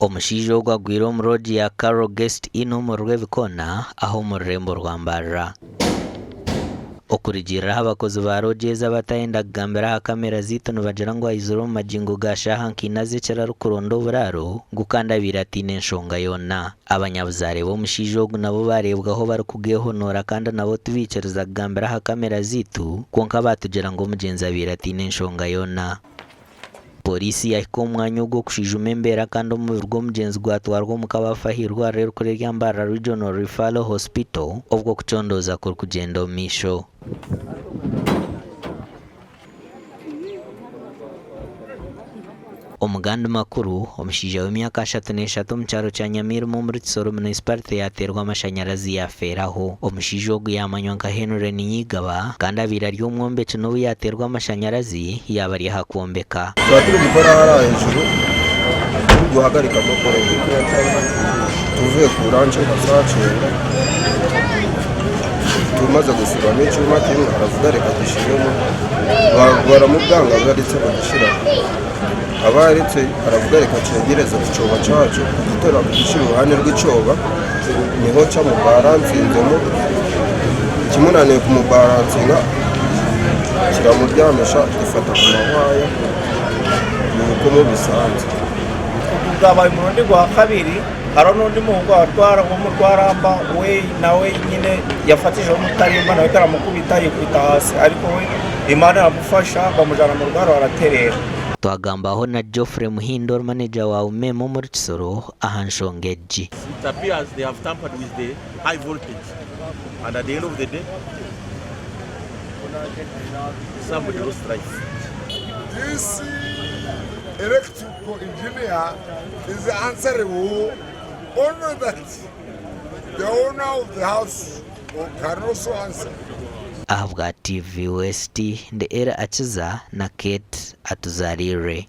Omushijo gwagwire omu road ya Carol Guest Inn omu Rwebikona aho omu rurembo rwa Mbarara. Okurugiiriraho abakozi ba Rogers abatayenda kugambira aha kamera ziitu nibagira ngu aizire omu magingo ga shaaha nkaina z'ekiraro kuronda oburaaro gukandabire atiine enshonga yona. Abanyabuzaare b'omushiija ogu nabo bareebwaho barikugehonora kandi nabo tubiikiriza kugambira aha kamera ziitu kwonka batugira ngu omugyenzi abaire atiine enshonga yona. Polisi yahika omwanya ogwo kushijuma embeera kandi omubiri gw'omugyenzi gwatwarwa omu kabafu ah'irwariro rikuru rya Mbarara Regional Referral Hospital obwo kucondooza kurikugenda omu maisho. Omugandi makuru omushiija w'emyaka 33 omu kyaro kya Nyamirima omuri Kisoro municipality yateerwa amashanyarazi yafeeraho. Omushiija ogu yamanywa nka Henry Ninyigaba kandi abaire ari omwombeki n'obu yateerwa amashanyarazi yaba ari aha kwombeka. Turi gukora hariya hejuru turi guhagarika amakoro tuvuye ku ranje nka saa 9 tumaze gusibamo icyuma kimwe aravuga reka dushyiremo baramubwanga baritse bagishyiraho abaritse aravuga reka cyegereza ku cyoba cyacu gutera gushyira uruhande rw'icyoba niho cya mubaransinzemo kimunaniye kumubaransinga kiramuryamisha gifata ku mahwaya nuko mu bisanzwe bwabaye umurundi gwa kabiri haro n'undi muhungu watwara wo mu Rwaramba we nawe nyine yafatije umutarimba nawe karamukubita yikubita hasi ariko we Imana iramufasha bamujana mu Rwaro araterera. Twagambaho na Geoffrey Muhindo manager wa Umemo muri Kisoro aha Nshongeji. It appears they have tampered with the high voltage and at the end of the day somebody lost life. This electrical engineer is answerable only that the owner of the house can also answer. Ahabwa TV West ndi era Akiza na Kate Atuzarire.